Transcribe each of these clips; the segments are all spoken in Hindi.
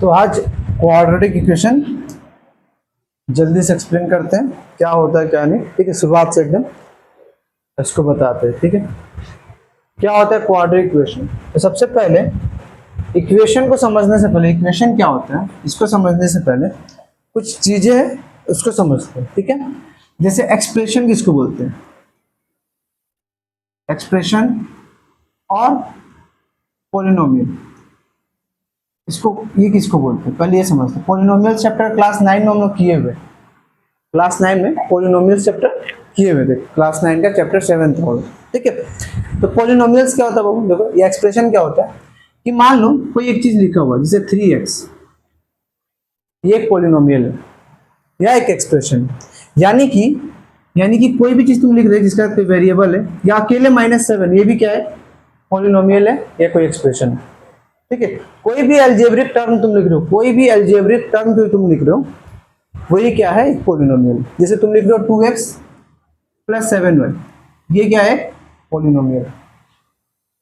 तो आज क्वाड्रेटिक इक्वेशन जल्दी से एक्सप्लेन करते हैं क्या होता है क्या नहीं। ठीक है, शुरुआत से एकदम इसको बताते हैं। ठीक है, क्या होता है क्वाड्रेटिक इक्वेशन। तो सबसे पहले इक्वेशन को समझने से पहले, इक्वेशन क्या होता है इसको समझने से पहले कुछ चीजें हैं उसको समझते हैं। ठीक है, जैसे एक्सप्रेशन किसको बोलते हैं, एक्सप्रेशन और पॉलिनोमियल, इसको ये किसको बोलते हैं पहले ये समझते हैं। पॉलिनोमियल चैप्टर क्लास 9 में हम लोग किए हुए, क्लास 9 में पॉलिनोमियल चैप्टर किए हुए थे, क्लास 9 का चैप्टर 7 था। ठीक है, तो पॉलिनोमियल्स क्या होता है बाबू, देखो ये एक्सप्रेशन क्या होता है कि मान लो कोई एक चीज लिखा हुआ जैसे 3x, ये एक पॉलिनोमियल है या एक एक्सप्रेशन है। यानी कि कोई भी चीज तुम लिख रहे हो जिसका कोई वेरिएबल है, या अकेले -7 ये भी क्या है, पॉलिनोमियल है या कोई एक्सप्रेशन है। ठीक है, कोई भी अलजेब्रिक टर्म तुम लिख रहे हो, कोई भी अलजेब्रिक टर्म जो तुम लिख रहे हो वही क्या है, एक पॉलिनोमियल। जैसे तुम लिख रहे हो 2x + 7y, ये क्या है, पॉलिनोमियल।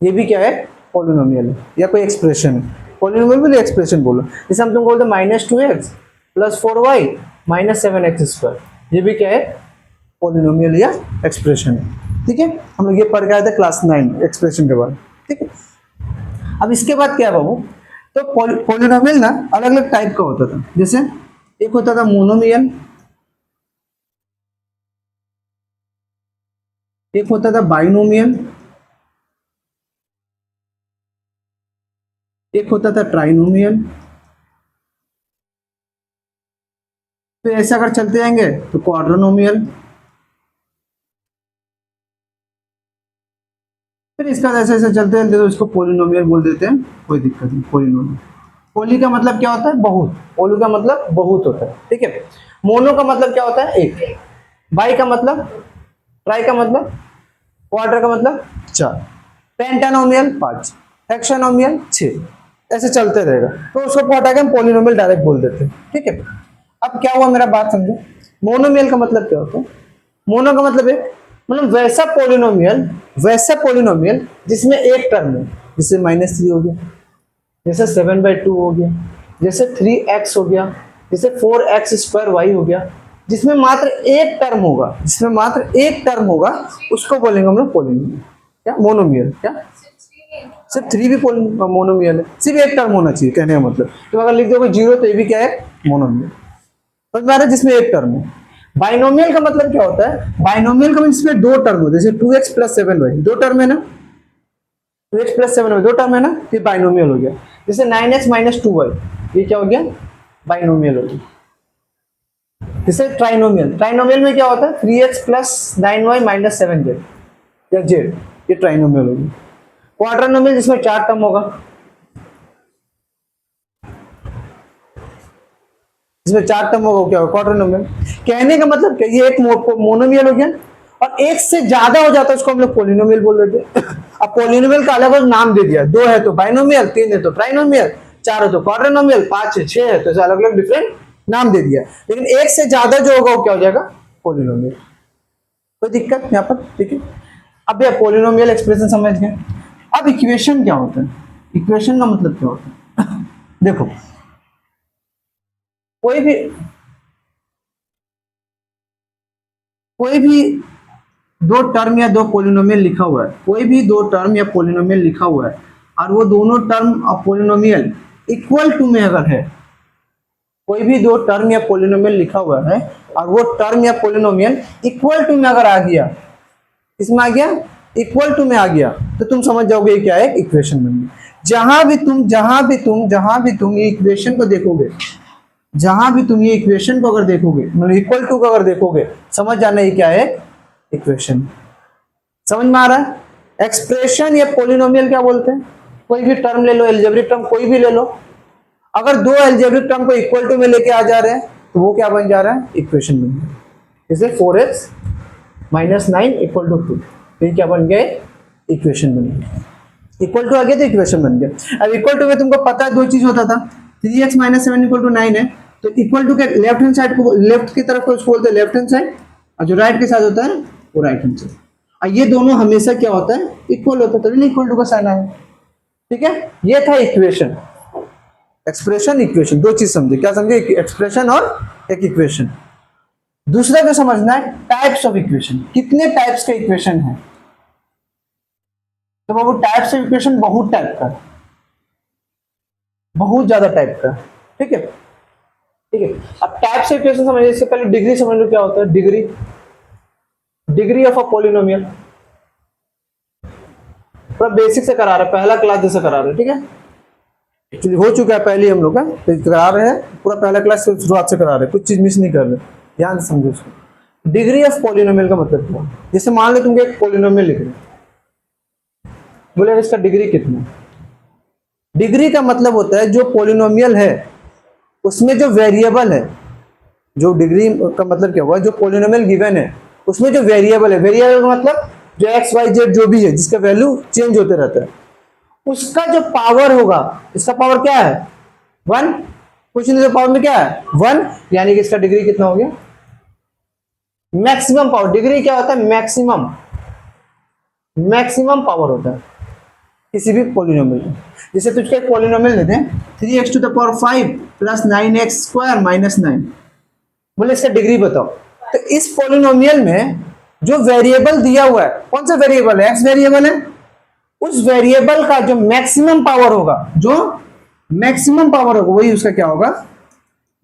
ये भी क्या है, पॉलिनोमियल है या कोई एक्सप्रेशन है। पॉलिनोमियल बोलो एक्सप्रेशन बोलो। जैसे हम तुमको बोलते हैं -2x + 4y - 7x², ये भी क्या है, पॉलिनोमियल या एक्सप्रेशन है। ठीक है, हम लोग ये पढ़ के आए थे क्लास 9 एक्सप्रेशन के बाद। ठीक है, अब इसके बाद क्या है बाबू, तो पॉलिनोमियल ना अलग अलग टाइप का होता था। जैसे एक होता था मोनोमियल, एक होता था बाइनोमियल, एक होता था ट्राइनोमियल। फिर ऐसे अगर चलते जाएंगे तो क्वाड्रोनोमियल, फिर इसका ऐसे ऐसे चलते चलते तो इसको पॉलिनोमियल बोल देते हैं, कोई दिक्कत नहीं। पॉलिनोमियल, पोली का मतलब क्या होता है, बहुत। पोलू का मतलब बहुत होता है। ठीक है, मोनो का मतलब क्या होता है, एक। बाई का मतलब, ट्राई का मतलब, क्वाड्र का मतलब 4, पेंटानोमियल 5, हेक्सानोमियल 6, ऐसे चलते रहेगा। तो उसको हटा के हम पॉलिनोमियल डायरेक्ट बोल देते हैं। ठीक है, अब क्या हुआ मेरा बात समझो। मोनोमियल का मतलब क्या होता है, मोनो का मतलब एक, मतलब वैसा पॉलिनोमियल जिसमें एक टर्म है, जैसे -3 हो गया, जैसे 7/2 हो गया, जैसे 3x हो गया, जैसे 4x² हो गया, जिसमें मात्र एक टर्म होगा, उसको बोलेंगे हम लोग पॉलिनोमियल। क्या, मोनोमियल। क्या, सिर्फ 3 भी मोनोमियल है, सिर्फ एक टर्म होना चाहिए कहने का मतलब। तो अगर लिख दोगे 0 तो ये भी क्या है, मोनोमियल। समझ में आ रहा है, जिसमें एक टर्म है। बाइनोमियल का मतलब क्या होता है, बाइनोमियल का मतलब इसमें दो टर्म होते हैं। जैसे 2x + 7y, दो टर्म है ना, 2x + 7y दो टर्म है ना, ये बाइनोमियल हो गया। जैसे 9x - 2y, ये क्या हो गया, बाइनोमियल हो गया। जैसे ट्राइनोमियल में क्या होता है, 3x + 9y - 7z या z, ये ट्राइनोमियल हो गया। क्वाड्रोनोमियल जिसमें 4 टर्म होगा, जिसमें 4 टर्म होगा क्या होगा, क्वाड्रोनोमियल। कहने का मतलब क्या, ये एक मोनोमियल हो गया, और एक से ज्यादा हो जाता है उसको हम लोग पॉलिनोमियल बोल देते हैं। अब पॉलिनोमियल का अलग अलग नाम दे दिया, 2 है तो बाइनोमियल, 3 है तो ट्राइनोमियल, 4 है तो क्वाड्रोनोमियल, 5 है, 6 है, तो ऐसे अलग अलग डिफरेंट नाम दे दिया। लेकिन एक से ज्यादा जो होगा वो क्या हो जाएगा, पॉलिनोमियल। कोई दिक्कत यहाँ पर। ठीक है, अब ये पॉलिनोमियल एक्सप्रेशन समझ गए। अब इक्वेशन क्या होता है, इक्वेशन का मतलब क्या होता है देखो, कोई भी दो टर्म या दो पॉलिनोमियल लिखा हुआ है, कोई भी दो टर्म या पॉलिनोमियल लिखा हुआ है, और वो दोनों टर्म और पॉलिनोमियल इक्वल टू में अगर है, कोई भी दो टर्म या पॉलिनोमियल लिखा हुआ है और वो टर्म या पॉलिनोमियल इक्वल टू में अगर आ गया, इसमें आ गया, इक्वल टू में आ गया, तो तुम समझ जाओगे ये क्या है, इक्वेशन बन गई। जहां भी तुम ये इक्वेशन को देखोगे, जहां भी तुम ये इक्वेशन को अगर देखोगे, मतलब इक्वल टू को अगर देखोगे, समझ जाना ये क्या है, इक्वेशन। समझ में आ रहा है। एक्सप्रेशन या पॉलिनोमियल क्या बोलते हैं, कोई भी टर्म ले लो, अलजेब्रिक टर्म कोई भी ले लो, अगर दो अलजेब्रिक टर्म को इक्वल टू में लेके आ जा रहे हैं तो वो क्या बन जा रहा है, इक्वेशन बन गया। जैसे 4x - 9 = 2, ये क्या बन गया, इक्वेशन बन गया। इक्वल टू आ गया तो इक्वेशन बन गया। अब इक्वल टू में तुमको पता है दो चीज होता था, 3x - 7 = 9 है, तो इक्वल टू के लेफ्ट हैंड साइड को, लेफ्ट की तरफ को उसको बोलते हैं लेफ्ट हैंड साइड, और जो राइट के साथ होता है वो राइट हैंड साइड। और ये दोनों हमेशा क्या होता है, इक्वल होता है, तभी इक्वल टू का साइन आया। ठीक है, ये था इक्वेशन। एक्सप्रेशन इक्वेशन, दो चीज समझे, क्या समझे, एक्सप्रेशन और एक इक्वेशन। दूसरा क्या समझना है, टाइप्स ऑफ इक्वेशन, कितने टाइप्स के इक्वेशन है। तो वो टाइप्स ऑफ इक्वेशन बहुत टाइप का, बहुत ज्यादा टाइप का, ठीक है ठीक है। अब टाइप्स ऑफ इक्वेशन समझिए, इससे पहले डिग्री समझ लो क्या होता है। Degree, degree of a polynomial, पूरा बेसिक से करा रहे हैं, पहला क्लास जैसे करा रहे हैं, ठीक है। एक्चुअली हो चुका है पहले हम लोग का, तो करा रहे हैं पूरा पहला क्लास शुरुआत से करा रहे हैं, कुछ चीज मिस नहीं कर रहे, ध्यान से समझो उसको। डिग्री ऑफ पॉलिनोमियल का मतलब क्या है, जैसे मान लो तुमको एक पॉलिनोमियल लिख रहे, बोले इसका डिग्री कितना। डिग्री का मतलब होता है जो पॉलिनोमियल है उसमें जो वेरिएबल है, जो डिग्री का मतलब क्या हुआ, जो पॉलिनोमियल गिवन है उसमें जो वेरिएबल है, वेरिएबल का मतलब जो एक्स वाई जेड जो भी है जिसका वैल्यू चेंज होते रहता है, उसका जो पावर होगा, इसका पावर क्या है 1, कुछ नहीं, तो पावर में क्या है 1, यानी कि इसका डिग्री कितना हो गया, मैक्सिमम पावर। डिग्री क्या होता है, मैक्सिमम, मैक्सिमम पावर होता है किसी भी पॉलिनोमियल में। जैसे तुझको एक पॉलिनोमियल लेते हैं 3x to the power 5 plus 9x square minus 9, बोले इसका डिग्री बताओ। तो इस पॉलिनोमियल में जो वेरिएबल दिया हुआ है, कौन सा वेरिएबल है, एक्स वेरिएबल है, उस वेरिएबल का जो मैक्सिमम पावर होगा, जो मैक्सिमम पावर होगा वही उसका क्या होगा,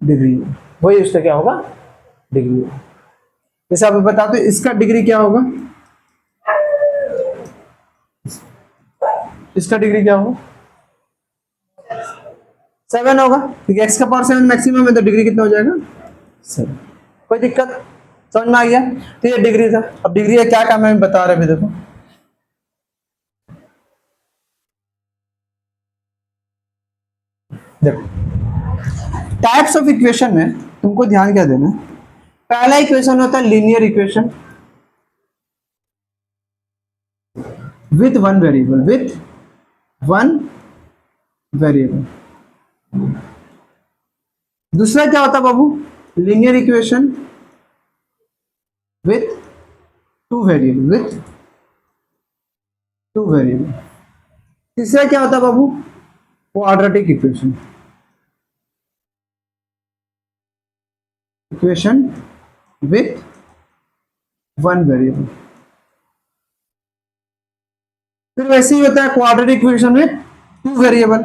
डिग्री, वही उसका क्या होगा, डिग्री। जैसे आप बता दो इसका डिग्री क्या होगा, इसका डिग्री क्या होगा 7 होगा, क्योंकि x का पावर 7 मैक्सिमम है, तो डिग्री कितना हो जाएगा 7। कोई दिक्कत, समझ में आ गया। तो ये डिग्री था। अब डिग्री का क्या काम है हम बता रहे हैं, देखो देखो टाइप्स ऑफ इक्वेशन में तुमको ध्यान क्या देना है। पहला इक्वेशन होता है linear equation with one variable, with one variable. दूसरा क्या होता है बाबू, linear equation with two variable, with two variable. तीसरा क्या होता है बाबू, quadratic equation, equation with one variable. फिर वैसे ही होता है क्वाड्रेटिक इक्वेशन में टू वेरिएबल।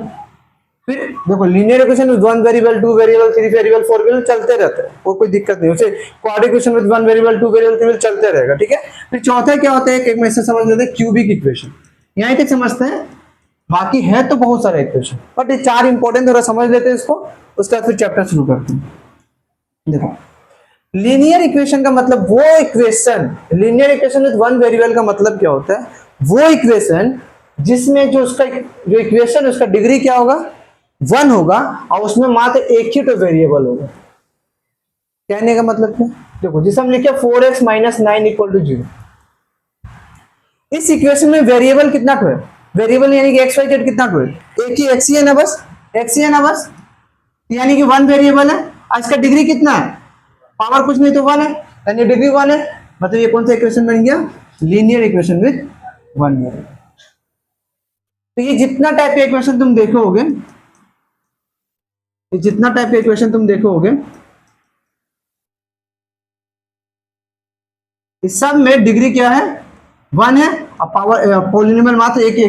फिर देखो linear equation with one variable, two variable, three variable, four variable चलते रहते हैं, वो कोई दिक्कत नहीं। उसे quadratic equation with one variable, two variable, three variable चलते रहेगा, ठीक है। फिर चौथा क्या होता है, एक में से समझ लेते हैं क्यूबिक इक्वेशन, यहां तक समझते हैं, बाकी है तो बहुत सारे इक्वेशन, बट ये चार इंपॉर्टेंट थोड़ा समझ लेते हैं इसको, उसके बाद फिर चैप्टर शुरू करते हैं। देखो लीनियर इक्वेशन का मतलब वो equation, linear equation with one variable का मतलब क्या होता है, वो इक्वेशन जिसमें जो उसका जो इक्वेशन उसका डिग्री क्या होगा 1 होगा, और उसमें मात्र एक ही तो वेरिएबल होगा। कहने का मतलब क्या, देखो जिसे हम लिखे 4x माइनस 9 इक्वल टू 0, इस इक्वेशन में वेरिएबल कितना तो है, वेरिएबल यानी कि एक्स वाई जेड कितना तो है, एक ही एक्स ही है ना बस, एक्स ही है ना बस, यानी कि वन वेरिएबल है। आज का डिग्री कितना है, पावर कुछ नहीं तो 1 है, यानी डिग्री 1 है। मतलब ये कौन सा इक्वेशन बन गया, linear equation with one variable. तो ये जितना टाइप के इक्वेशन तुम देखोगे, ये जितना टाइप के इक्वेशन तुम देखोगे, इस सब में डिग्री क्या है 1 है, और पावर पॉलिनोमियल मात्र एक ही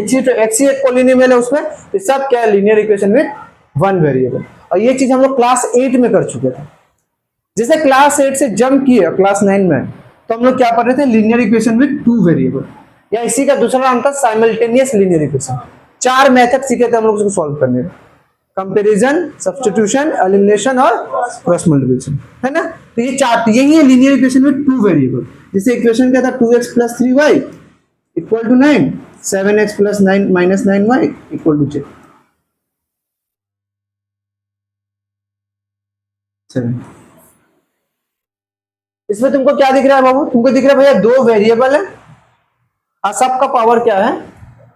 एक पॉलिनोमियल है उसमें। इस सब क्या है, linear equation with one variable. और ये चीज हम लोग क्लास 8 में कर चुके थे। जैसे क्लास 8 से जंप किए क्लास 9 में, तो हम लोग क्या पढ़ रहे थे, linear equation with two variable, या इसी का दूसरा नाम था साइमल्टेनियस लीनियर इक्वेशन। 4 मेथड सीखे थे हम लोग उसको सॉल्व करने में, कंपैरिजन, सब्स्टिट्यूशन, एलिमिनेशन और क्रॉस मल्टीप्लिकेशन, है ना। तो ये चार, यही है linear equation with two variable. जैसे इक्वेशन क्या था, 2x plus 3y equal to 9, 7x plus 9 minus 9y equal to 7। इसमें तुमको क्या दिख रहा है बाबू, तुमको दिख रहा है भैया दो वेरिएबल है और सबका पावर क्या है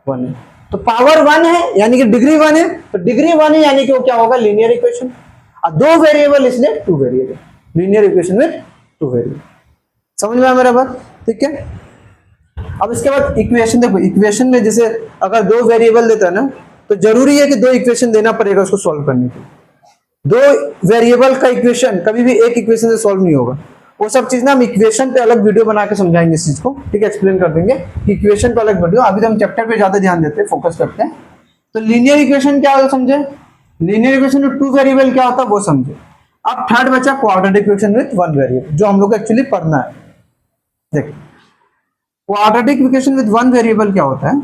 1 है। तो पावर 1 है यानी कि डिग्री 1 है, तो डिग्री 1 है यानी कि वो क्या होगा, लीनियर इक्वेशन। और दो वेरिएबल इसलिए two variable, linear equation with two variable. समझ में आया मेरा बात, ठीक है। अब इसके बाद इक्वेशन देखो, इक्वेशन में जैसे अगर दो वेरिएबल देता है ना, तो जरूरी है कि दो इक्वेशन देना पड़ेगा उसको सॉल्व करने के लिए। दो वेरिएबल का इक्वेशन कभी भी एक इक्वेशन से सॉल्व नहीं होगा। वो सब चीज ना हम इक्वेशन पे अलग वीडियो बना के समझाएंगे इस चीज को, ठीक है, एक्सप्लेन कर देंगे कि इक्वेशन पे अलग वीडियो। अभी तो हम चैप्टर पे ज्यादा ध्यान देते हैं, फोकस करते हैं। तो लीनियर इक्वेशन क्या होता समझे, लीनियर इक्वेशन में टू वेरिएबल क्या होता है वो समझे। अब थर्ड बचा quadratic equation with one variable, जो हम लोग को एक्चुअली पढ़ना है। देखिए quadratic equation with one variable क्या होता है,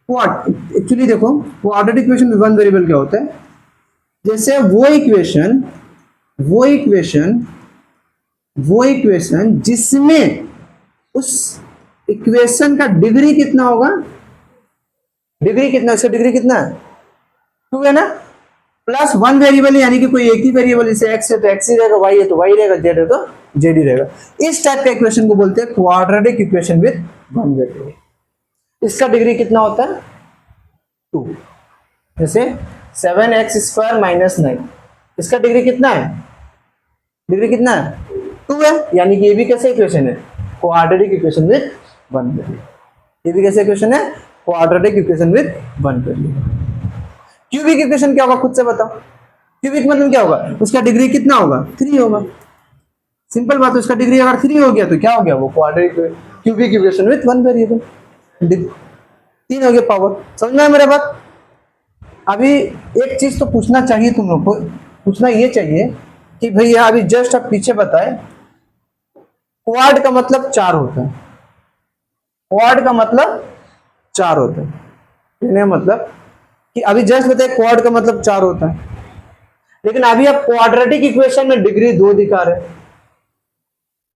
एक्चुअली देखो quadratic equation with one variable क्या होता है, जैसे वो इक्वेशन जिसमें उस इक्वेशन का डिग्री कितना होगा, डिग्री कितना, इसका डिग्री कितना है, टू है ना, प्लस वन वेरिएबल यानी कि कोई एक ही वेरिएबल, जैसे एक्स है तो एक्स ही रहेगा, वाई है तो वाई रहेगा, जेड है तो जेड ही रहेगा। इस टाइप का इक्वेशन को बोलते हैं quadratic equation with one variable. इसका डिग्री कितना होता है, टू। जैसे 7x² - 9, इसका डिग्री कितना है, डिग्री कितना है, 2 है, यानी कि ये भी कैसे इक्वेशन है, quadratic equation with one variable. ये भी कैसे इक्वेशन है, quadratic equation with one variable. Cubic equation क्या होगा खुद से बताओ, क्यूबिक मतलब क्या होगा, उसका डिग्री कितना होगा, 3 होगा। सिंपल बात है, उसका डिग्री अगर 3 हो गया तो क्या हो गया, वो quadratic cubic equation with one variable, 3 हो गया पावर। समझ में आया मेरा बात। अभी एक चीज तो पूछना चाहिए तुम लोग को, पूछना ये चाहिए कि भैया अभी जस्ट आप पीछे बताए क्वाड का मतलब 4 होता है, क्वाड का मतलब 4 होता है, मतलब कि अभी जस्ट बताए क्वाड का मतलब 4 होता है, लेकिन अभी आप क्वाड्रेटिक इक्वेशन में डिग्री 2 दिखा रहे,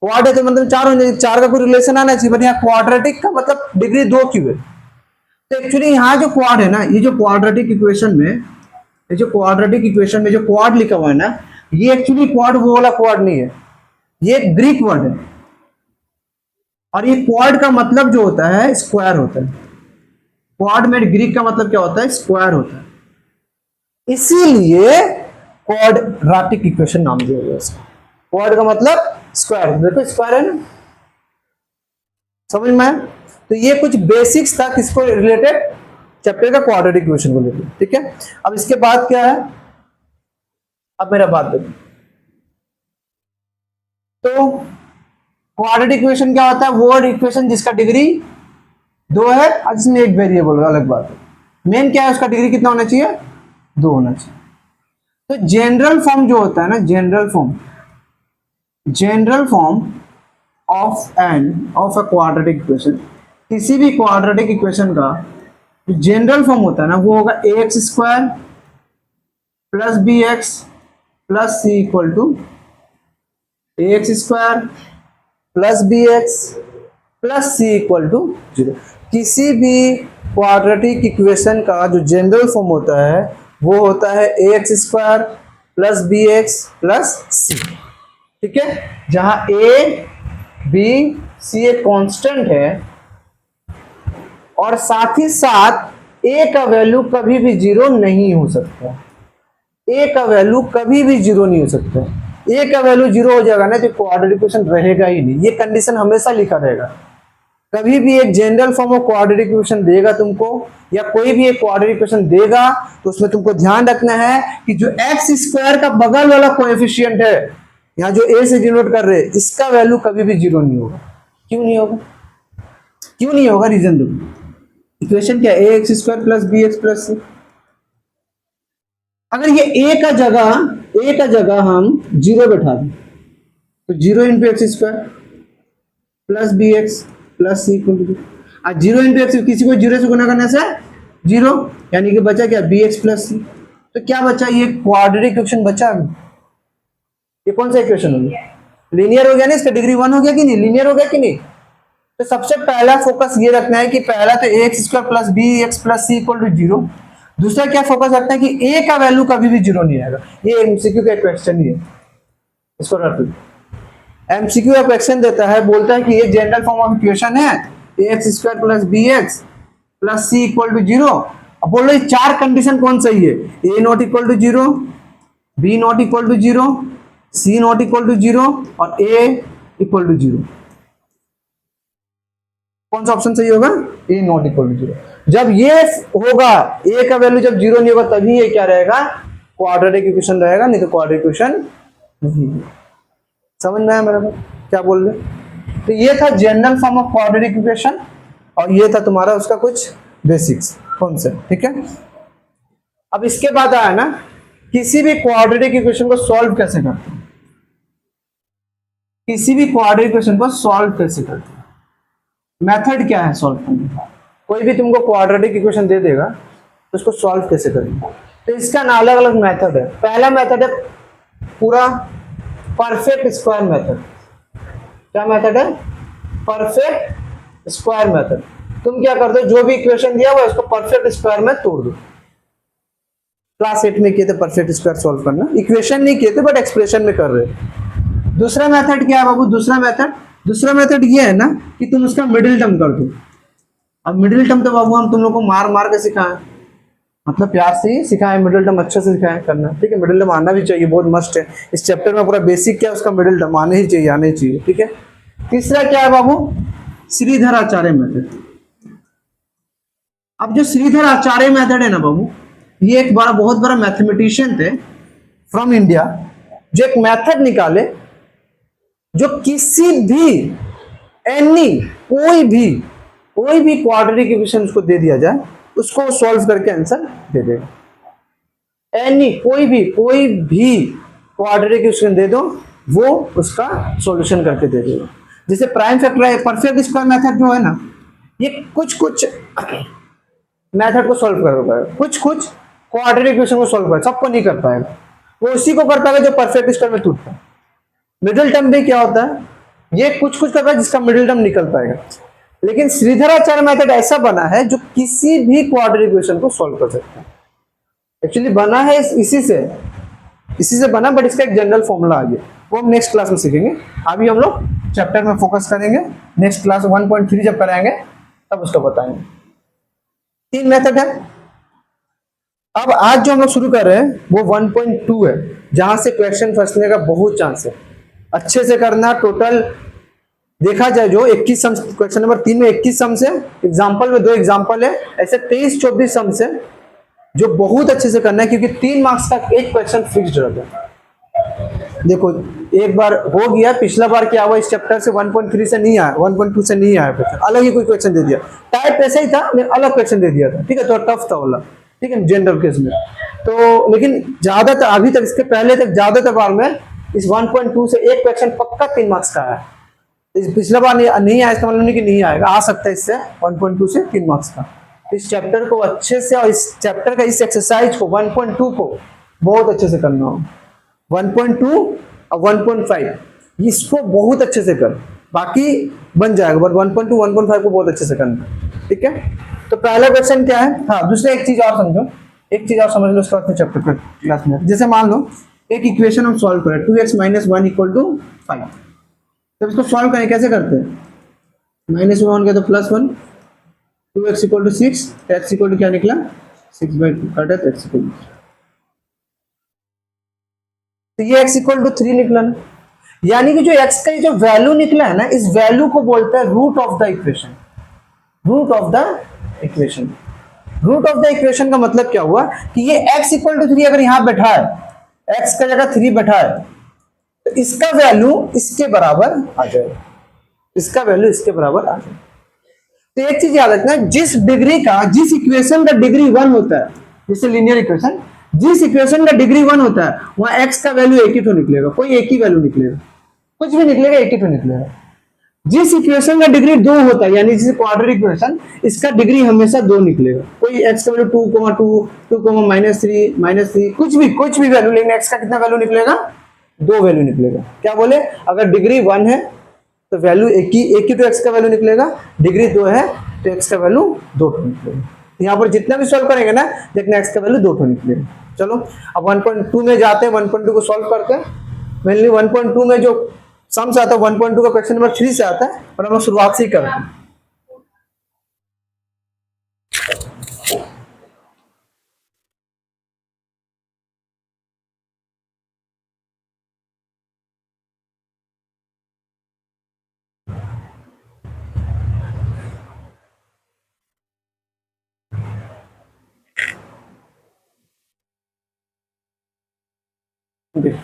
क्वाड है तो मतलब 4 होने चाहिए, 4 का कोई रिलेशन आना चाहिए, बट यहाँ क्वाड्रेटिक का मतलब डिग्री 2 क्यों है। तो एक्चुअली यहाँ जो क्वाड है ना, ये जो क्वाड्रेटिक इक्वेशन में, ये जो क्वाड्रेटिक इक्वेशन में जो क्वाड लिखा हुआ है ना, ये एक्चुअली क्वाड वो वाला क्वाड नहीं है, ये एक ग्रीक वर्ड है। और ये क्वाड का मतलब जो होता है स्क्वायर होता है, क्वाड में ग्रीक का मतलब क्या होता है, स्क्वायर होता है, इसीलिए क्वाड्रेटिक इक्वेशन नाम दिया गया इसको। क्वाड का मतलब स्क्वायर, देखो स्क्वायर है ना, समझ में आया। तो ये कुछ बेसिक्स था किसको रिलेटेड, चैप्टर का क्वाड्रेटिक इक्वेशन को लेकर, ठीक है। अब इसके बाद क्या है, अब मेरा बात देखो, तो क्वाड्रेटिक इक्वेशन क्या होता है, वो इक्वेशन जिसका डिग्री 2 है और जिसमें एक वेरिएबल, अलग बात है। मेन क्या है, उसका डिग्री कितना होना चाहिए, 2 होना चाहिए। तो जनरल फॉर्म जो होता है ना, general form of a quadratic equation, किसी भी क्वाड्रेटिक इक्वेशन का जनरल फॉर्म होता है ना, वो होगा ax² + bx + c equal to ax² + bx + c equal to 0। किसी भी क्वाड्रेटिक इक्वेशन का जो जनरल फॉर्म होता है वो होता है ax² + bx + c, ठीक है, जहां a b c एक कांस्टेंट है और साथ ही साथ a का वैल्यू कभी भी 0 नहीं हो सकता, a का वैल्यू कभी भी 0 नहीं हो सकता। a का वैल्यू 0 हो जाएगा ना तो क्वाड्रेटिक इक्वेशन रहेगा ही नहीं, ये कंडीशन हमेशा लिखा रहेगा। कभी भी एक general form of quadratic equation देगा तुमको, या कोई भी एक क्वाड्रेटिक इक्वेशन देगा, तो उसमें तुमको ध्यान रखना है कि जो x² का बगल वाला कोएफिशिएंट है, यहाँ जो a से डिनोट कर रहे हैं, इसका वैल्यू कभी भी 0 नहीं होगा। क्यों नहीं होगा, क्यों नहीं होगा, रीजन दो। इक्वेशन क्या है, ax² + bx + c। अगर ये a का जगह हम 0 बैठा दें तो 0 × x² + bx + c equal to 0 × x, किसी को 0 से गुना करने से 0, यानी कि बचा क्या, bx + c। तो क्या बचा, ये क्वाड्रेटिक इक्वेशन बचा। ये कौन सा इक्वेशन हो गया, लीनियर हो गया ना, इसका डिग्री 1 हो गया कि नहीं, लीनियर हो गया कि नहीं। तो सबसे पहला फोकस ये रखना है कि पहला तो ax² + bx + c equal to 0। दूसरा क्या फोकस रखना है कि a का वैल्यू कभी भी 0 नहीं आएगा। ये एमसीक्यू का क्वेश्चन ही है, इसको रख लो। एमसीक्यू का क्वेश्चन देता है, बोलता है कि ये जनरल फॉर्म ऑफ इक्वेशन है ax² + bx + c equal to 0। अब बोल रहे 4 कंडीशन कौन सही है, a not equal to 0, b not equal to 0, c not equal to 0 और a इक्वल टू 0। कौन सा ऑप्शन सही होगा, a नॉट इक्वल टू 0। जब ये होगा, a का वैल्यू जब 0 नहीं होगा, तभी ये क्या रहेगा, क्वाड्रेटिक इक्वेशन रहेगा, नहीं तो क्वाड्रेटिक इक्वेशन नहीं है। समझ में आया मेरे को क्या बोल रहे? तो ये था general form of quadratic equation और ये था तुम्हारा उसका कुछ बेसिक्स कॉन्सेप्ट, ठीक है। अब इसके बाद आया ना किसी भी क्वाड्रेटिक इक्वेशन को सॉल्व कैसे करते हैं, किसी भी क्वाड्रेटिक इक्वेशन को सॉल्व कैसे करते हैं, मेथड क्या है सॉल्व करने का। कोई भी तुमको क्वाड्रेटिक इक्वेशन दे देगा तो उसको सॉल्व कैसे करेंगे, तो इसका ना अलग अलग मेथड है। पहला मेथड है पूरा परफेक्ट स्क्वायर मेथड। क्या मेथड है? Perfect square method. तुम क्या करते हो, जो भी इक्वेशन दिया हुआ है उसको परफेक्ट स्क्वायर में तोड़ दो। क्लास 8 में किए थे परफेक्ट स्क्वायर सॉल्व करना, इक्वेशन नहीं किए थे बट एक्सप्रेशन में कर रहे। दूसरा मेथड क्या है बाबू? दूसरा मेथड ये है ना कि तुम उसका मिडिल टर्म कर दो। अब मिडिल टर्म तो बाबू हम तुम लोग को मार मार के सिखाएं, मतलब प्यार से ही सिखाएं, मिडिल टर्म अच्छे से सिखाएं करना, ठीक है। मिडिल टर्म आना भी चाहिए, बहुत मस्ट है। इस चैप्टर में पूरा बेसिक क्या है उसका मिडिल टर्म आने ही चाहिए, आने ही चाहिए, ठीक है। तीसरा क्या है बाबू? श्रीधर आचार्य मेथड। अब जो श्रीधर आचार्य मेथड है ना बाबू, ये एक बड़ा बहुत बड़ा मैथमेटिशियन थे फ्रॉम इंडिया, जो एक मेथड निकाले जो किसी भी एनी कोई भी क्वाड्रेटिक इक्वेशन उसको दे दिया जाए उसको सॉल्व करके आंसर दे देगा। एनी कोई भी क्वाड्रेटिक इक्वेशन दे दो वो उसका सॉल्यूशन करके दे देगा। जैसे prime factor perfect square method जो है ना, ये कुछ मेथड को सॉल्व कर पाएगा, कुछ क्वाड्रेटिक इक्वेशन को सॉल्व कर, सबको नहीं कर पाएगा। वो उसी को कर पाएगा जो परफेक्ट स्क्वायर में टूटता है। मिडिल टर्म भी क्या होता है, ये कुछ कर पाएगा जिसका मिडिल टर्म निकल पाएगा। लेकिन श्रीधराचार्य मेथड ऐसा बना है जो किसी भी क्वाड्रेटिक इक्वेशन को सॉल्व कर सकता है। एक्चुअली बना है इसी से बना, बट इसका एक जनरल फॉर्मूला आ गया, वो हम नेक्स्ट क्लास में सीखेंगे। अभी हम लोग चैप्टर में फोकस करेंगे, नेक्स्ट क्लास 1.3 जब कराएंगे तब उसको बताएंगे। 3 मेथड है। अब आज जो हम लोग शुरू कर रहे हैं वो 1.2 है, जहां से क्वेश्चन फंसने का बहुत चांस है। अच्छे से करना। टोटल देखा जाए जो 21 सम, क्वेश्चन नंबर 3 में 21 सम से, एग्जाम्पल में 2 एग्जाम्पल है, ऐसे 23-24 सम से, जो बहुत अच्छे से करना है क्योंकि 3 मार्क्स का एक क्वेश्चन फिक्स्ड रहता है। देखो एक बार हो गया, पिछला बार क्या हुआ, इस चैप्टर से 1.3 से नहीं आया, 1.2 से नहीं आया क्वेश्चन, अलग ही कोई क्वेश्चन दे दिया। टाइप ऐसा ही था, अलग क्वेश्चन दे दिया था, ठीक है, तो टफ था वाला, ठीक है, जनरल केस में। तो लेकिन ज्यादातर अभी तक, इसके पहले तक ज्यादातर बार में इस 1.2 से एक क्वेश्चन पक्का 3 मार्क्स का है। इस पिछला बार नहीं आया, इसका मतलब नहीं कि नहीं आएगा, आ सकता है इससे 1.2 से 3 मार्क्स का। इस चैप्टर को अच्छे से, और इस चैप्टर का इस एक्सरसाइज को 1.2 को बहुत अच्छे से करना हो। 1.2 और 1.5 इसको बहुत अच्छे से कर, बाकी बन जाएगा, बट 1.2 1.5 को बहुत अच्छे से करना, ठीक है। तो पहला क्वेश्चन क्या है, हाँ दूसरा एक चीज और समझो, एक चीज और समझ लो उसके बाद चैप्टर पर क्लास में। जैसे मान लो एक इक्वेशन हम सॉल्व करें, 2x - 1 = 5, तो इसको सॉल्व करें कैसे करते हैं, -1 के तो +1, 2x = 6, x = क्या निकला 6/2, काटा तो x = तो ये x = 3 निकला ना। यानी कि जो x का जो वैल्यू निकला है ना, इस वैल्यू को बोलते हैं root of the equation. Root of the equation, root of the equation का मतलब क्या हुआ कि ये x = 3 अगर यहां बैठा है, x का जगह 3 बैठा है, तो इसका वैल्यू इसके बराबर आ जाएगा, इसका वैल्यू इसके बराबर आ जाएगा। तो एक चीज याद रखना, जिस इक्वेशन का डिग्री 1 होता है, जैसे लीनियर इक्वेशन, जिस इक्वेशन का डिग्री 1 होता है वहां x का वैल्यू एक ही तो निकलेगा, कोई एक ही वैल्यू निकलेगा, कुछ भी निकलेगा एक ही तो निकलेगा। जिस इक्वेशन का डिग्री 2 होता है, यानी जैसे क्वाड्रेटिक इक्वेशन, इसका डिग्री हमेशा 2 निकलेगा। कोई x का वैल्यू 2,2, 2,-3, -3, कुछ भी वैल्यू, लेकिन x का कितना वैल्यू निकलेगा, 2 वैल्यू निकलेगा। क्या बोले, अगर डिग्री 1 है तो वैल्यू एक ही तो x का वैल्यू निकलेगा, डिग्री 2 है तो x का वैल्यू 2 निकलेगा। यहाँ पर जितना भी सॉल्व करेंगे ना, देखना x का वैल्यू 2 निकलेगा। चलो अब 1.2 में जाते हैं, 1.2 को सॉल्व करते हैं। मेनली 1.2 में जो सम से आता है 1.2 का क्वेश्चन नंबर 3 से आता है, और हम लोग शुरुआत से ही करते हैं। देखो,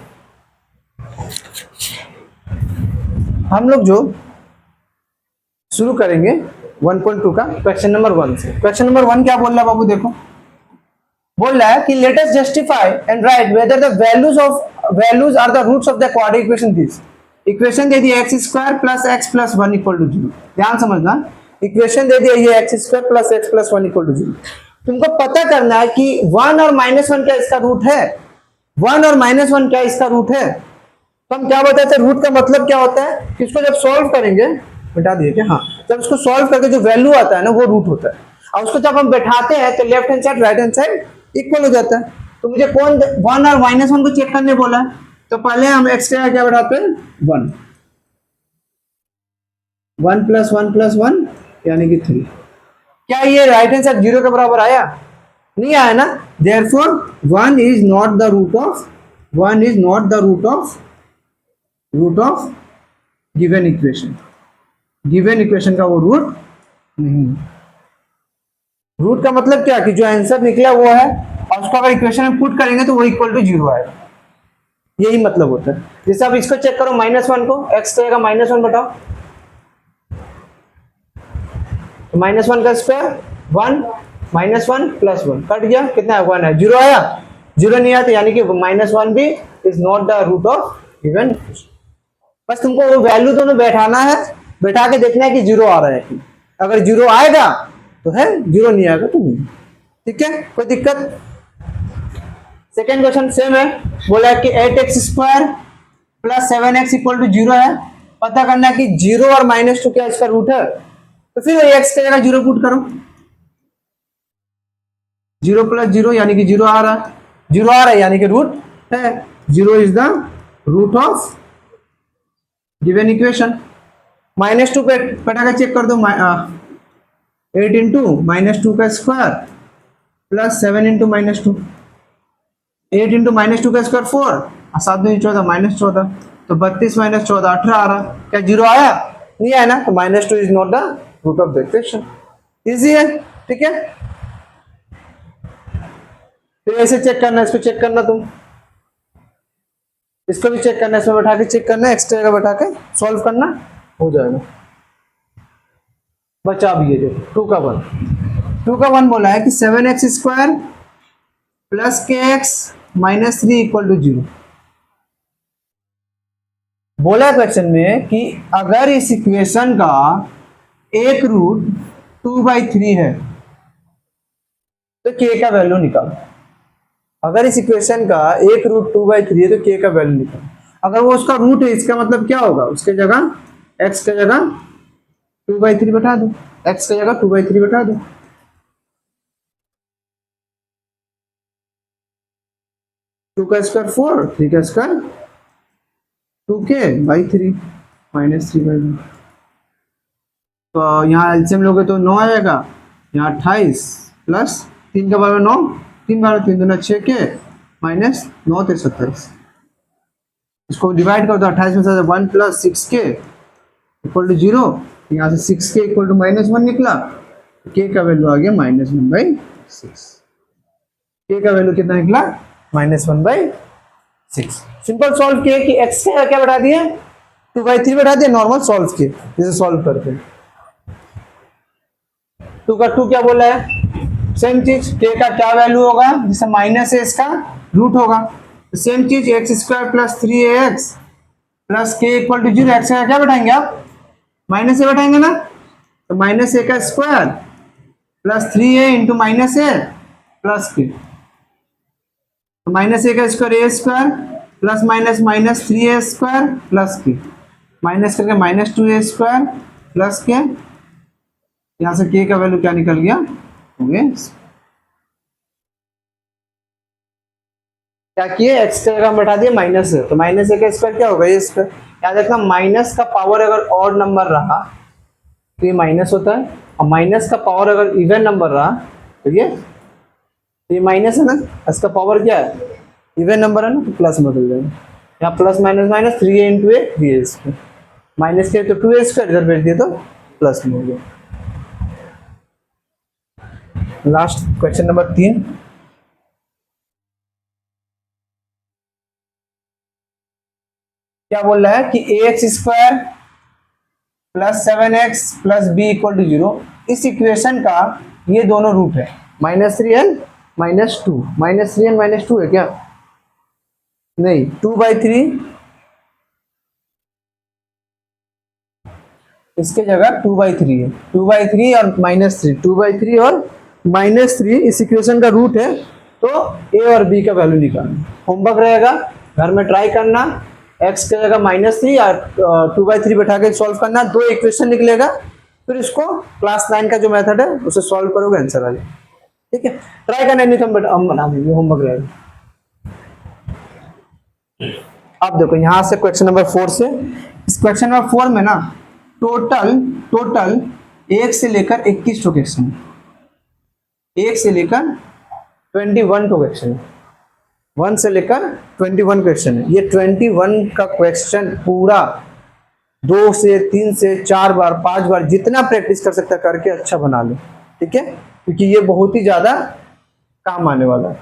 हम लोग जो शुरू करेंगे 1.2 का क्वेश्चन नंबर 1 से। क्वेश्चन नंबर 1 क्या बोल रहा है बाबू, देखो बोल रहा है कि let us justify and write whether the values are the roots of the quadratic equation this. Equation दे दी x square plus x plus one equal to zero. ध्यान समझना, इक्वेशन दे दिया ये x square plus x plus one equal to zero. तुमको पता करना है कि 1 और -1 क्या इसका रूट है, 1 और -1 क्या इसका रूट है। तो हम क्या बताते हैं, रूट का मतलब क्या होता है कि इसको जब सॉल्व करेंगे, बता दिए क्या, हाँ, जब इसको सॉल्व करके जो वैल्यू आता है ना वो रूट होता है। और उसको जब हम बैठाते हैं तो left hand side right hand side equal हो जाता है। तो मुझे कौन 1 और -1 को चेक करने बोला है, तो पहले हम एक्स का क्या बैठाते हैं 1, 1 + 1 + 1 यानी कि 3। क्या ये राइट हैंड साइड जीरो के बराबर आया, नहीं आया ना। Therefore 1 is not the root of, 1 is not the root of given equation. Given equation का वो रूट नहीं। रूट का मतलब क्या कि जो आंसर निकला वो है, और उसको अगर इक्वेशन में पुट करेंगे तो वो इक्वल टू जीरो आएगा, यही मतलब होता है। जैसे अब इसको चेक करो, -1 को एक्स रहेगा -1 बताओ, तो -1 का स्क्वायर 1 -1 + 1 कट गया, कितना है 1 है, जीरो आया, जीरो नहीं आया तो यानी कि -1 भी is not the root of given. बस तुमको वो वैल्यू दोनों बैठाना है, बैठा के देखना है कि जीरो आ रहा है कि, अगर जीरो आएगा तो है, जीरो नहीं आएगा तो नहीं। ठीक है, कोई दिक्कत। सेकेंड क्वेश्चन सेम है, बोला है कि 8x² + 7x = 0 है। पता करना है कि 0 और -2 क्या इसका रूट है, तो फिर x की जगह 0 पुट करो, 0 + 0 यानी कि 0 आ रहा है, 0 आ रहा है यानी कि रूट है, 0 is the root of given equation. -2 पे पटाखा चेक कर दो, 8 इंटू -2 का स्क्वायर प्लस 7 इंटू -2, 8 इंटू -2 का स्क्वायर 4 और 7 दूनी 14 -14, तो 32 - 14 18 आ रहा। क्या जीरो आया, नहीं आया ना, तो -2 is not the root of the equation. Easy है, ठीक है। फिर ऐसे चेक करना, इसको चेक करना, तुम इसको भी चेक करना, इसमें बैठा के चेक करना, एक्स्ट्रा का बैठा के सॉल्व करना, हो जाएगा। बचा भी है देखो 2 का 1 बोला है कि 7x² + kx - 3 = 0। बोला क्वेश्चन में कि अगर इस इक्वेशन का एक रूट 2/3 है तो k का वैल्यू निकालो। अगर इस इक्वेशन का एक रूट 2/3 है तो k का वैल्यू निकालो। अगर वो उसका रूट है, इसका मतलब क्या होगा, उसके जगह x की जगह 2/3 बैठा दो, x की जगह 2/3 बैठा दो। 2 का स्क्वायर 4, 3 का स्क्वायर 2k/3 -3/1। तो यहाँ एलसीएम लोगे तो 9 आएगा, यहाँ 28 प्लस 3 का बराबर 9, 3 बार 3 दूना 6k -9 × 27। इसको डिवाइड कर दो, 28 में से 1 + 6k = 0। यहाँ से 6k = -1 निकला, k का वैल्यू आ गया -1/6। k का वैल्यू कितना निकला, -1/6। सिंपल सॉल्व किए कि x का क्या बढ़ा दिए 2/3 बढ़ा दिए, नॉर्मल सॉल्व किए, जैसे सॉल्व करते हैं। 2 का 2 क्या बोला है, सेम चीज, k का क्या वैल्यू होगा, जैसे माइनस है इसका रूट होगा, तो सेम चीज x² + 3ax + k = 0। x का क्या बैठाएंगे आप, -a बैठाएंगे ना, तो -a का स्क्वायर + 3a × -a + k, तो -a का square a square plus minus 3a square plus k, minus करके -2a² प्लस k, यहां से k का वैल्यू क्या निकल गया, हो गया। क्या किए, x की जगह बैठा दिए माइनस है, तो -a का स्क्वायर क्या होगा, ये स्क्वायर। याद रखना, माइनस का पावर अगर ऑड नंबर रहा तो ये माइनस होता है, और माइनस का पावर अगर इवन नंबर रहा तो ये माइनस है ना, इसका पावर क्या है, इवन नंबर है ना, तो प्लस में बदल जाएगा। यहाँ plus minus minus 3a × a 3a², minus के तो 2a² इधर भेज दिए तो प्लस में हो गया। लास्ट क्वेश्चन नंबर 3, क्या बोल रहा है कि ax² plus 7x plus b equal to 0, इस इक्वेशन का ये दोनों रूट है -3n -2, -3n -2 है क्या, नहीं 2/3, इसके जगह 2/3 है, 2/3 और -3, 2/3 और -3 इस इक्वेशन का रूट है। तो ए और बी का वैल्यू निकालना, होमवर्क रहेगा, घर में ट्राई करना, x के जगह -3 और 2/3 बैठा के सॉल्व करना, दो इक्वेशन निकलेगा, फिर इसको क्लास 9 का जो मेथड है उसे सॉल्व करोगे, आंसर आ जाएगा। ठीक है, ट्राई करना, नहीं तो हम बना देंगे, होमवर्क रहेगा। अब देखो यहाँ से क्वेश्चन नंबर 4 से, इस क्वेश्चन नंबर 4 में ना टोटल 1 से लेकर 21 तो क्वेश्चन, 1 से लेकर 21 तो क्वेश्चन है, 1 से लेकर 21 क्वेश्चन है। ये 21 का क्वेश्चन पूरा 2 से 3 से 4 बार 5 बार जितना प्रैक्टिस कर सकता करके अच्छा बना लो। ठीक है, क्योंकि ये बहुत ही ज्यादा काम आने वाला है,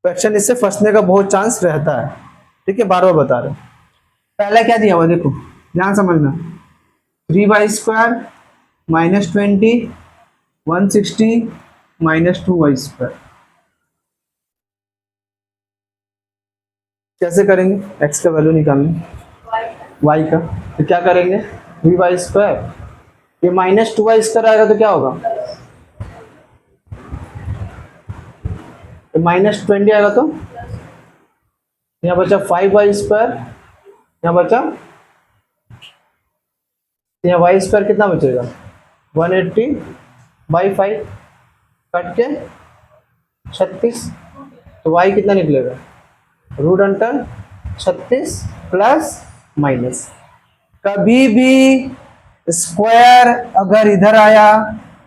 क्वेश्चन इससे फंसने का बहुत चांस रहता है। ठीक है, बार बार बता रहे, पहला क्या दिया हुआ देखो, ध्यान समझना, 3y² -20 160 -2y²। कैसे करेंगे, x का वैल्यू निकालना, y का, तो क्या करेंगे 3y², ये -2y² आएगा तो क्या होगा, -20 आएगा, तो यहाँ बचा 5y², यहाँ बचा, यहाँ y² कितना बचेगा 180/5 कट के 36, तो y कितना निकलेगा √36 प्लस माइनस। कभी भी स्क्वायर अगर इधर आया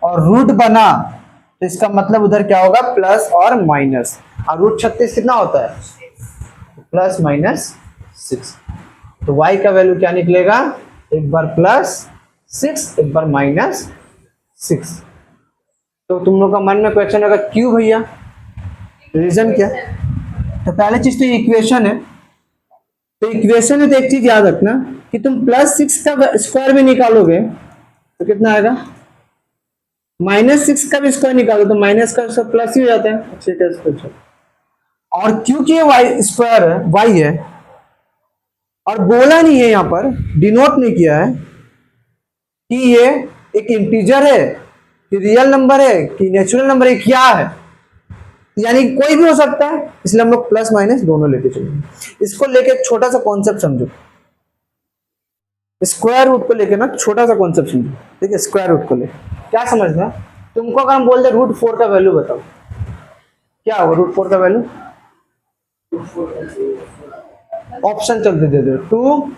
और रूट बना तो इसका मतलब उधर क्या होगा, प्लस और माइनस, और √36 कितना होता है, ±6। तो y का वैल्यू क्या निकलेगा, एक बार +6 एक बार -6। तो तुम लोग का मन में क्वेश्चन होगा क्यों भैया, रीजन क्या, तो पहले चीज तो इक्वेशन है, तो इक्वेशन में तो एक चीज याद रखना कि तुम +6 का स्क्वायर भी निकालोगे तो कितना आएगा, -6 का भी स्क्वायर निकालो तो माइनस का सब प्लस ही हो जाता है। ठीक है, इसको और क्योंकि ये y² है, y है, और बोला नहीं है यहाँ पर, डिनोट नहीं किया है कि ये एक इंटीजर है कि रियल नंबर है कि नेचुरल नंबर है, क्या है, यानी कोई भी हो सकता है, इसलिए हम लोग प्लस माइनस दोनों लेके चलेंगे। इसको लेके एक छोटा सा कॉन्सेप्ट समझो, स्क्वायर रूट को लेके ना छोटा सा कॉन्सेप्ट समझो। ठीक है, स्क्वायर रूट को लेके क्या समझना, तुमको अगर हम बोल दे √4 का वैल्यू बताओ, क्या होगा √4 का वैल्यू, ऑप्शन चलते दे दो, 2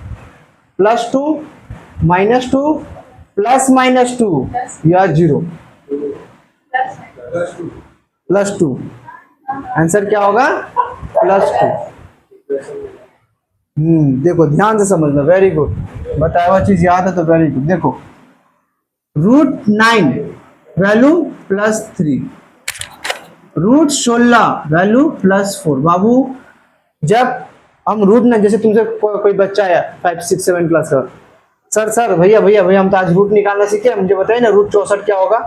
+2 -2 ±2 या 0 +2, आंसर क्या होगा +2। देखो ध्यान से समझना, वेरी गुड, बताया हुआ चीज याद है तो वेरी गुड। देखो √9 वैल्यू +3, √16 वैल्यू +4। बाबू जब हम रूट ना, जैसे तुमसे कोई बच्चा आया 5 6 7 क्लास का, सर भैया भैया भैया हम तो आज रूट निकालना सीखे, मुझे बताइए ना √64 क्या होगा,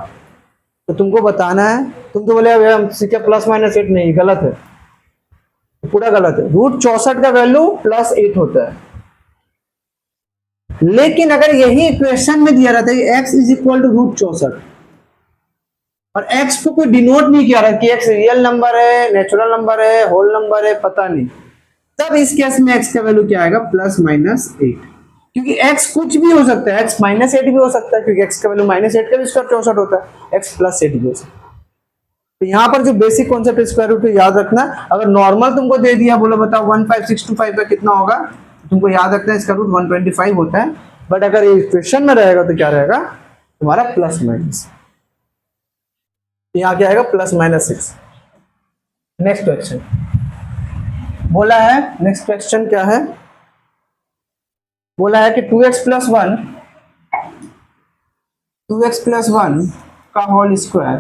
तो तुमको बताना है, तुम तो बोले भैया हम सीखे +-8, नहीं, गलत है, पूरा गलत है। √64 का वैल्यू +8 होता है, लेकिन अगर यही इक्वेशन में दिया रहता है x = √64 और x को कोई डिनोट नहीं किया रहा कि x रियल नंबर है, नेचुरल नंबर है, होल नंबर है, पता नहीं, तब इस केस में x का वैल्यू क्या आएगा, +-8, क्योंकि x कुछ भी हो सकता है, x -8 भी हो सकता है, क्योंकि x का वैल्यू -8 का भी स्क्वायर 64 होता है, x +8 भी हो सकता है। तो यहाँ पर जो बेसिक कॉन्सेप्ट स्क्वायर रूट याद रखना, अगर नॉर्मल तुमको दे दिया, बोलो बताओ 15625 का कितना होगा, तो तुमको याद रखना है इसका रूट 125 होता है, बट अगर ये इक्वेशन में रहेगा तो क्या रहेगा तुम्हारा प्लस माइनस, यहाँ क्या आएगा +-6। नेक्स्ट क्वेश्चन बोला है, नेक्स्ट क्वेश्चन क्या है, बोला है कि 2x + 1 का होल स्क्वायर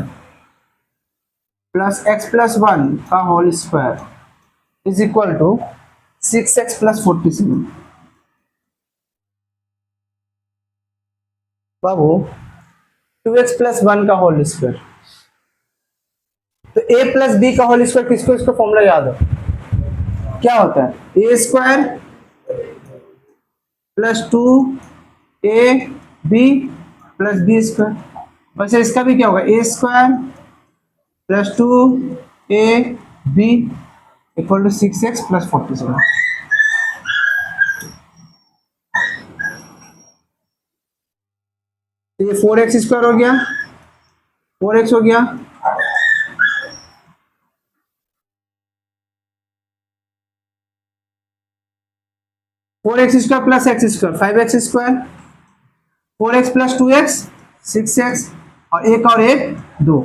+x + 1 का whole square is equal to 6x plus 47। बाबू 2x प्लस 1 का होल स्क्वायर, तो a प्लस बी का होल स्क्वायर किसको, इसका फॉर्मूला याद है, क्या होता है, A square plus 2 A B plus B square. वैसे इसका भी क्या होगा, A square plus 2 A B equal to 6x plus 47। तो ये 4x स्क्वायर हो गया, 4x हो गया, four x square plus x square 5x square, 4x plus 2x 6x, और एक 2,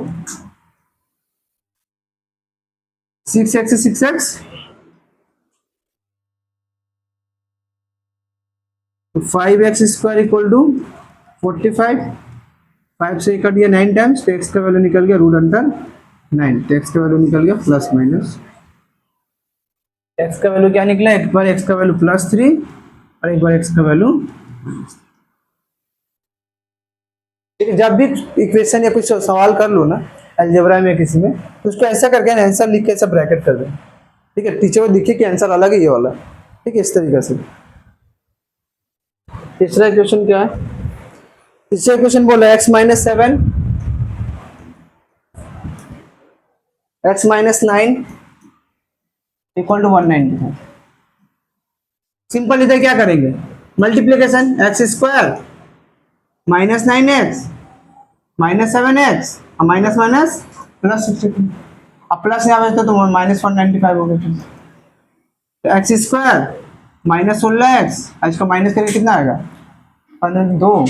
6x से 6x, तो 5x स्क्वायर इक्वल टू 45, 5 से कट गया 9 टाइम्स, तो x का वैल्यू निकल गया रूट अंडर 9, तो x का वैल्यू निकल गया प्लस माइनस, x का वैल्यू क्या निकला, एक बार x का वैल्यू +3 और एक बार x का वैल्यू। जब भी इक्वेशन या कुछ सवाल कर लो ना अलजेब्रा में किसी में, तो उसको ऐसा करके ना आंसर लिख के ऐसा ब्रैकेट कर दें, ठीक है, टीचर को दिखे कि आंसर अलग है ये वाला, ठीक है, इस तरीके से। तीसरा इक्वेशन क्या है, तीसरा इक्वेशन बोला x minus 7 x minus 9 equal to 195। Simple इधर क्या करेंगे, multiplication, x square minus 9x minus 7x और माइनस माइनस प्लस 62, अब प्लस यहाँ बचता तो माइनस 195 हो गया, तो एक्स स्क्वायर माइनस 16x, इसका माइनस करेंगे कितना आएगा 2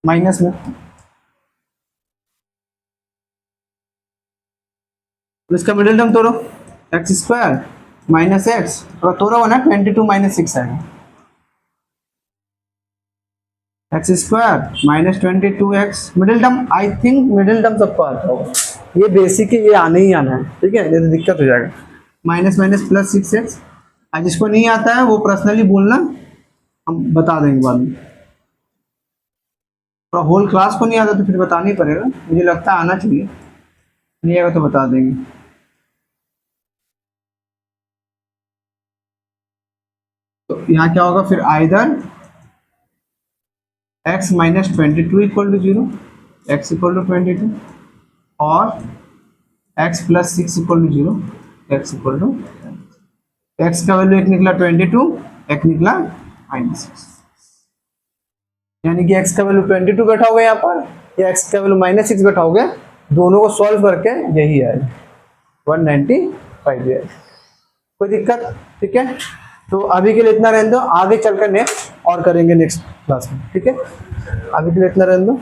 माइनस में, तो इसका मिडिल टर्म तोड़ो, एक्स स्क्वायर माइनस एक्स, और तोड़ा हो ना 22 माइनस 6 आएगा, x square minus 22x, middle term, I think middle term सबको आता होगा, ये बेसिक है, ये आने ही आना है, ठीक है, नहीं तो दिक्कत हो जाएगा, माइनस माइनस प्लस 6x, आज जिसको नहीं आता है वो पर्सनली बोलना, हम बता देंगे बाद में, और होल क्लास को नहीं आता तो फिर बताना ही पड़ेगा, मुझे लगता है आना चाहिए, नहीं आएगा तो बता देंगे। तो यहाँ क्या होगा फिर, either x minus 22 equal to 0, x equal to 22, और x plus 6 equal to 0, x equal to, x का वैल्यू एक निकला 22, एक निकला -6, यानी कि x का वैल्यू 22 बैठाओगे यहाँ पर, या x का वैल्यू -6 बैठाओगे, दोनों को सॉल्व करके यही आएगा 195 है, कोई दिक्कत, ठीक है। तो अभी के लिए इतना रहने दो, आगे चलकर नेक्स्ट और करेंगे नेक्स्ट क्लास में, ठीक है, अभी के लिए इतना रहने दो।